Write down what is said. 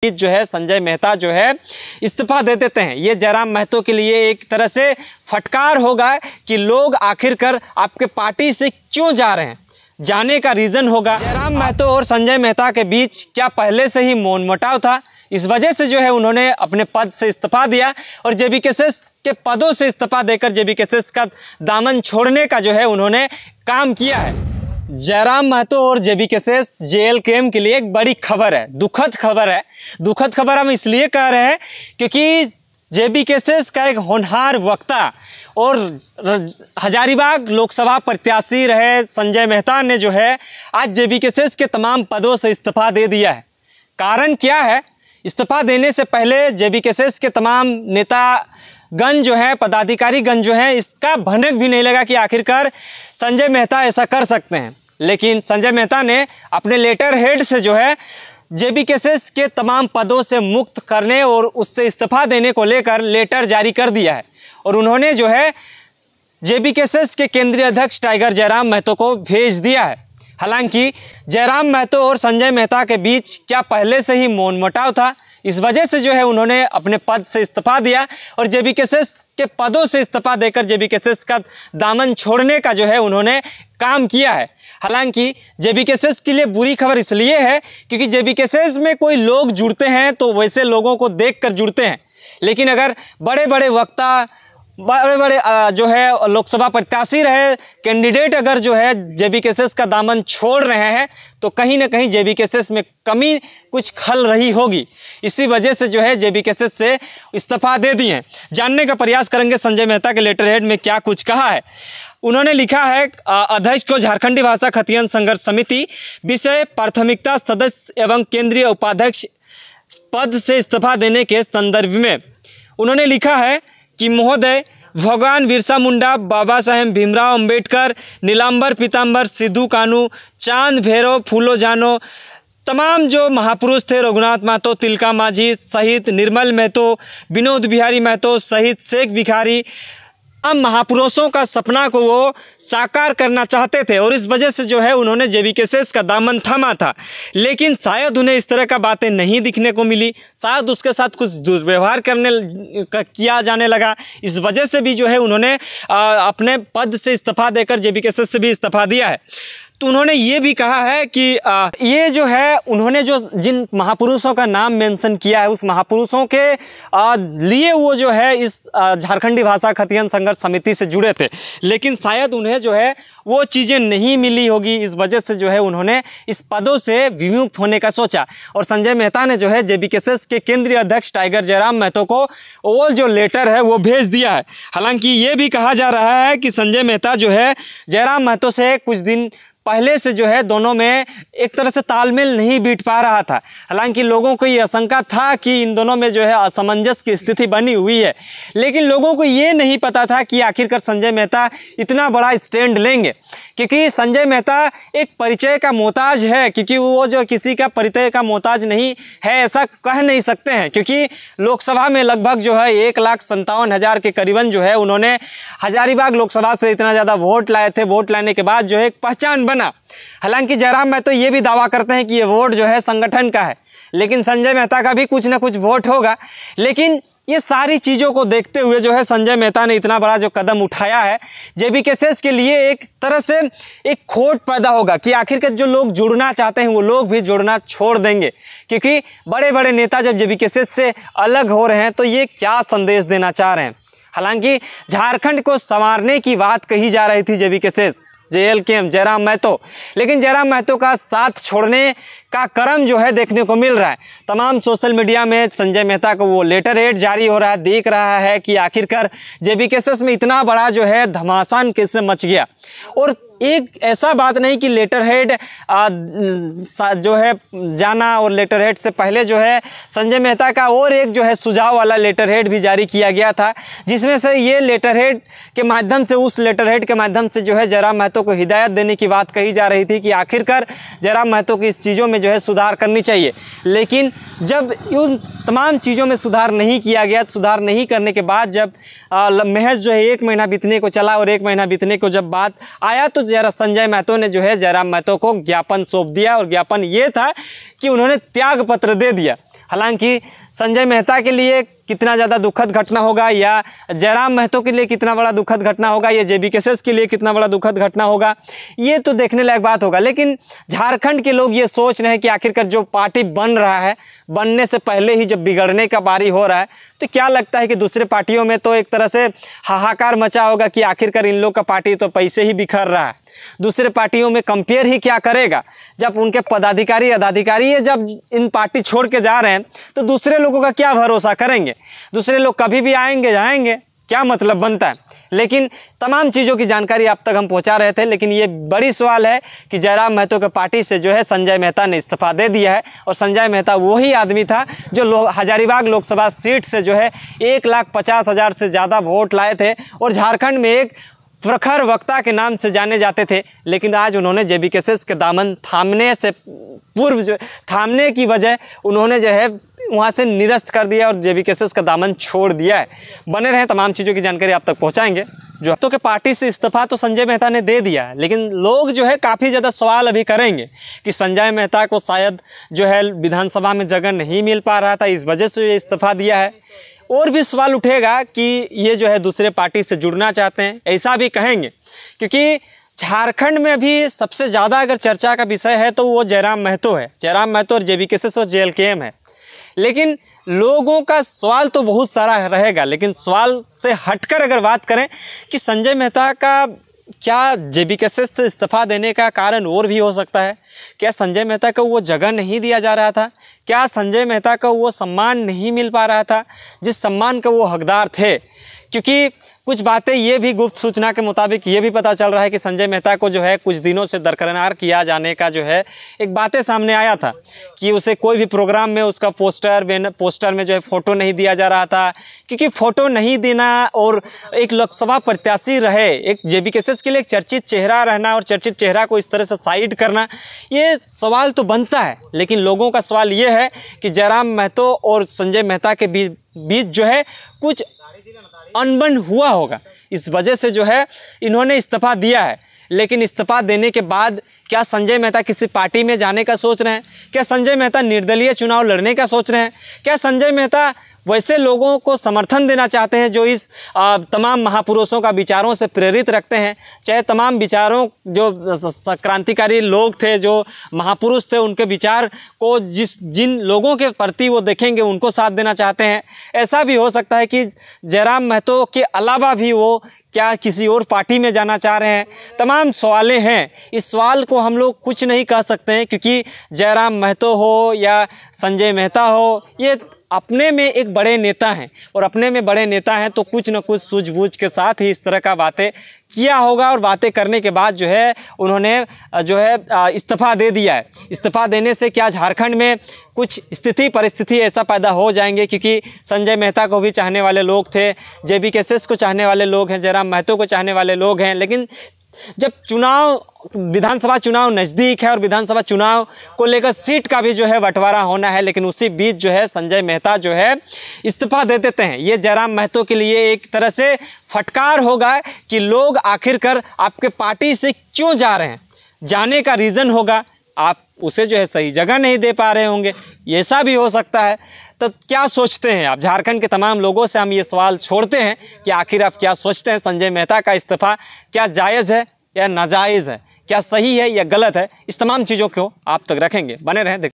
जो है संजय मेहता जो है इस्तीफा दे देते हैं। ये जयराम महतो के लिए एक तरह से फटकार होगा कि लोग आखिरकार आपके पार्टी से क्यों जा रहे हैं, जाने का रीज़न होगा। जयराम महतो और संजय मेहता के बीच क्या पहले से ही मनमुटाव था? इस वजह से जो है उन्होंने अपने पद से इस्तीफा दिया और जेबीकेएसएस के पदों से इस्तीफा देकर जेबीकेएसएस का दामन छोड़ने का जो है उन्होंने काम किया है। जयराम महतो और जेबीकेएसएस जेएलकेएम के लिए एक बड़ी खबर है, दुखद खबर है। दुखद खबर हम इसलिए कह रहे हैं क्योंकि जेबीकेएसएस का एक होनहार वक्ता और हजारीबाग लोकसभा प्रत्याशी रहे संजय मेहता ने जो है आज जेबीकेएसएस के तमाम पदों से इस्तीफा दे दिया है। कारण क्या है? इस्तीफा देने से पहले जेबीकेएसएस के तमाम नेतागण जो है, पदाधिकारीगण जो है, इसका भनक भी नहीं लगा कि आखिरकार संजय मेहता ऐसा कर सकते हैं। लेकिन संजय मेहता ने अपने लेटर हेड से जो है जेबीकेएसएस के तमाम पदों से मुक्त करने और उससे इस्तीफा देने को लेकर लेटर जारी कर दिया है और उन्होंने जो है जेबीकेएसएस के केंद्रीय अध्यक्ष टाइगर जयराम महतो को भेज दिया है। हालांकि जयराम महतो और संजय मेहता के बीच क्या पहले से ही मनमुटाव था? इस वजह से जो है उन्होंने अपने पद से इस्तीफा दिया और जेबीकेएसएस के पदों से इस्तीफा देकर जेबीकेएसएस का दामन छोड़ने का जो है उन्होंने काम किया है। हालांकि जेबीकेएसएस के लिए बुरी खबर इसलिए है क्योंकि जेबीकेएसएस में कोई लोग जुड़ते हैं तो वैसे लोगों को देखकर जुड़ते हैं, लेकिन अगर बड़े बड़े वक्ता, बड़े बड़े जो है लोकसभा प्रत्याशी रहे कैंडिडेट अगर जो है जेबीकेएसएस का दामन छोड़ रहे हैं तो कहीं ना कहीं जेबीकेएसएस में कमी कुछ खल रही होगी। इसी वजह से जो है जेबीकेएसएस से इस्तीफा दे दिए हैं। जानने का प्रयास करेंगे संजय मेहता के लेटर हेड में क्या कुछ कहा है। उन्होंने लिखा है अध्यक्ष को झारखंडी भाषा खतियन संघर्ष समिति विषय प्राथमिकता सदस्य एवं केंद्रीय उपाध्यक्ष पद से इस्तीफा देने के संदर्भ में उन्होंने लिखा है कि महोदय, भगवान बिरसा मुंडा, बाबा साहेब भीमराव अंबेडकर, नीलांबर पीतांबर, सिद्धू कानू, चांद भैरव, फूलो जानो, तमाम जो महापुरुष थे, रघुनाथ महतो, तिलका माझी सहित, निर्मल महतो, विनोद बिहारी महतो सहित, शेख भिखारी, हम महापुरुषों का सपना को वो साकार करना चाहते थे और इस वजह से जो है उन्होंने जेबीकेएसएस का दामन थामा था। लेकिन शायद उन्हें इस तरह का बातें नहीं दिखने को मिली, शायद उसके साथ कुछ दुर्व्यवहार किया जाने लगा। इस वजह से भी जो है उन्होंने अपने पद से इस्तीफा देकर जेबीकेएसएस से भी इस्तीफा दिया है। तो उन्होंने ये भी कहा है कि ये जो है उन्होंने जो जिन महापुरुषों का नाम मेंशन किया है उस महापुरुषों के लिए वो जो है इस झारखंडी भाषा खतियन संघर्ष समिति से जुड़े थे, लेकिन शायद उन्हें जो है वो चीज़ें नहीं मिली होगी। इस वजह से जो है उन्होंने इस पदों से विमुक्त होने का सोचा और संजय मेहता ने जो है जेबीकेएसएस के केंद्रीय अध्यक्ष टाइगर जयराम महतो को वो जो लेटर है वो भेज दिया है। हालांकि ये भी कहा जा रहा है कि संजय मेहता जो है जयराम महतो से कुछ दिन पहले से जो है दोनों में एक तरह से तालमेल नहीं बीत पा रहा था। हालांकि लोगों को ये आशंका था कि इन दोनों में जो है असमंजस की स्थिति बनी हुई है, लेकिन लोगों को ये नहीं पता था कि आखिरकार संजय मेहता इतना बड़ा स्टैंड लेंगे, क्योंकि संजय मेहता एक परिचय का मोहताज है, क्योंकि वो जो किसी का परिचय का मोहताज नहीं है ऐसा कह नहीं सकते हैं, क्योंकि लोकसभा में लगभग जो है 1,57,000 के करीबन जो है उन्होंने हजारीबाग लोकसभा से इतना ज़्यादा वोट लाए थे। वोट लाने के बाद जो है एक पहचान बना। हालांकि जयराम महतो ये भी दावा करते हैं कि ये वोट जो है संगठन का है, लेकिन संजय मेहता का भी कुछ ना कुछ वोट होगा। लेकिन ये सारी चीज़ों को देखते हुए जो है संजय मेहता ने इतना बड़ा जो कदम उठाया है, जेबीकेएसएस के लिए एक तरह से एक खोट पैदा होगा कि आखिरकार जो लोग जुड़ना चाहते हैं वो लोग भी जुड़ना छोड़ देंगे, क्योंकि बड़े बड़े नेता जब जेबीकेएसएस से अलग हो रहे हैं तो ये क्या संदेश देना चाह रहे हैं। हालांकि झारखंड को संवारने की बात कही जा रही थी जेबीकेएसएस जेएलकेएम जयराम महतो, लेकिन जयराम महतो का साथ छोड़ने का क्रम जो है देखने को मिल रहा है। तमाम सोशल मीडिया में संजय मेहता को वो लेटर हेड जारी हो रहा है, देख रहा है कि आखिरकार जेबीकेएसएस में इतना बड़ा जो है घमासान कैसे मच गया। और एक ऐसा बात नहीं कि लेटर हेड जो है जाना, और लेटर हेड से पहले जो है संजय मेहता का और एक जो है सुझाव वाला लेटर हेड भी जारी किया गया था, जिसमें से ये लेटर हेड के माध्यम से, उस लेटर हेड के माध्यम से जो है जयराम महतो को हिदायत देने की बात कही जा रही थी कि आखिरकार जयराम महतो की इस चीज़ों में जो है सुधार करनी चाहिए। लेकिन जब उन तमाम चीज़ों में सुधार नहीं किया गया, सुधार नहीं करने के बाद जब महज जो है 1 महीना बीतने को चला और 1 महीना बीतने को जब बात आया तो संजय महतो ने जो है जयराम महतो को ज्ञापन सौंप दिया, और ज्ञापन ये था कि उन्होंने त्याग पत्र दे दिया। हालांकि संजय मेहता के लिए कितना ज़्यादा दुखद घटना होगा या जयराम महतो के लिए कितना बड़ा दुखद घटना होगा या जेबीकेएसएस के लिए कितना बड़ा दुखद घटना होगा, ये तो देखने लायक बात होगा। लेकिन झारखंड के लोग ये सोच रहे हैं कि आखिरकार जो पार्टी बन रहा है, बनने से पहले ही जब बिगड़ने का बारी हो रहा है, तो क्या लगता है कि दूसरे पार्टियों में तो एक तरह से हाहाकार मचा होगा कि आखिरकार इन लोग का पार्टी तो पैसे ही बिखर रहा है। दूसरे पार्टियों में कंपेयर ही क्या करेगा, जब उनके पदाधिकारी अधिकारी ये जब इन पार्टी छोड़ के जा रहे हैं तो दूसरे लोगों का क्या भरोसा करेंगे, दूसरे लोग कभी भी आएंगे जाएंगे, क्या मतलब बनता है। लेकिन तमाम चीज़ों की जानकारी आप तक हम पहुंचा रहे थे, लेकिन ये बड़ी सवाल है कि जयराम महतो के पार्टी से जो है संजय मेहता ने इस्तीफा दे दिया है। और संजय मेहता वही आदमी था जो हजारीबाग लोकसभा सीट से जो है 1,50,000 से ज़्यादा वोट लाए थे और झारखंड में एक प्रखर वक्ता के नाम से जाने जाते थे। लेकिन आज उन्होंने जेबीकेएसएस के दामन थामने की वजह उन्होंने जो है वहाँ से निरस्त कर दिया और जेबीकेएसएस का दामन छोड़ दिया है। बने रहें, तमाम चीज़ों की जानकारी आप तक पहुँचाएंगे। जो तो के पार्टी से इस्तीफा तो संजय मेहता ने दे दिया, लेकिन लोग जो है काफ़ी ज़्यादा सवाल अभी करेंगे कि संजय मेहता को शायद जो है विधानसभा में जगह नहीं मिल पा रहा था, इस वजह से ये इस्तीफा दिया है। और भी सवाल उठेगा कि ये जो है दूसरे पार्टी से जुड़ना चाहते हैं, ऐसा भी कहेंगे, क्योंकि झारखंड में भी सबसे ज़्यादा अगर चर्चा का विषय है तो वो जयराम महतो है। जयराम महतो और जेबीकेएसएस और जेएलकेएम है। लेकिन लोगों का सवाल तो बहुत सारा रहेगा, लेकिन सवाल से हटकर अगर बात करें कि संजय मेहता का क्या जेबीकेएसएस से इस्तीफा देने का कारण और भी हो सकता है, क्या संजय मेहता को वो जगह नहीं दिया जा रहा था, क्या संजय मेहता को वो सम्मान नहीं मिल पा रहा था जिस सम्मान का वो हकदार थे। क्योंकि कुछ बातें ये भी गुप्त सूचना के मुताबिक ये भी पता चल रहा है कि संजय मेहता को जो है कुछ दिनों से दरकिनार किया जाने का जो है एक बातें सामने आया था कि उसे कोई भी प्रोग्राम में उसका पोस्टर में जो है फ़ोटो नहीं दिया जा रहा था, क्योंकि फ़ोटो नहीं देना और एक लोकसभा प्रत्याशी रहे, एक जेबीकेएसएस के लिए एक चर्चित चेहरा रहना और चर्चित चेहरा को इस तरह से साइड करना, ये सवाल तो बनता है। लेकिन लोगों का सवाल ये है कि जयराम महतो और संजय मेहता के बीच जो है कुछ अनबन हुआ होगा, इस वजह से जो है इन्होंने इस्तीफा दिया है। लेकिन इस्तीफा देने के बाद क्या संजय मेहता किसी पार्टी में जाने का सोच रहे हैं, क्या संजय मेहता निर्दलीय चुनाव लड़ने का सोच रहे हैं, क्या संजय मेहता वैसे लोगों को समर्थन देना चाहते हैं जो इस तमाम महापुरुषों का विचारों से प्रेरित रखते हैं, चाहे तमाम विचारों जो क्रांतिकारी लोग थे, जो महापुरुष थे, उनके विचार को जिन लोगों के प्रति वो देखेंगे उनको साथ देना चाहते हैं। ऐसा भी हो सकता है कि जयराम महतो के अलावा भी वो क्या किसी और पार्टी में जाना चाह रहे हैं। तमाम सवालें हैं, इस सवाल को हम लोग कुछ नहीं कह सकते हैं, क्योंकि जयराम महतो हो या संजय मेहता हो, ये अपने में एक बड़े नेता हैं और अपने में बड़े नेता हैं तो कुछ न कुछ सूझबूझ के साथ ही इस तरह का बातें किया होगा। और बातें करने के बाद जो है उन्होंने जो है इस्तीफा दे दिया है। इस्तीफा देने से क्या झारखंड में कुछ परिस्थिति ऐसा पैदा हो जाएंगे, क्योंकि संजय मेहता को भी चाहने वाले लोग थे, जेबीकेएसएस को चाहने वाले लोग हैं, जयराम महतो को चाहने वाले लोग हैं। लेकिन जब विधानसभा चुनाव नज़दीक है और विधानसभा चुनाव को लेकर सीट का भी जो है बंटवारा होना है, लेकिन उसी बीच जो है संजय मेहता जो है इस्तीफा दे देते हैं। ये जयराम महतो के लिए एक तरह से फटकार होगा कि लोग आखिरकार आपके पार्टी से क्यों जा रहे हैं, जाने का रीज़न होगा आप उसे जो है सही जगह नहीं दे पा रहे होंगे, ऐसा भी हो सकता है। तो क्या सोचते हैं आप? झारखंड के तमाम लोगों से हम ये सवाल छोड़ते हैं कि आखिर आप क्या सोचते हैं, संजय मेहता का इस्तीफा क्या जायज़ है या नाजायज़ है, क्या सही है या गलत है? इस तमाम चीज़ों को आप तक रखेंगे। बने रहें।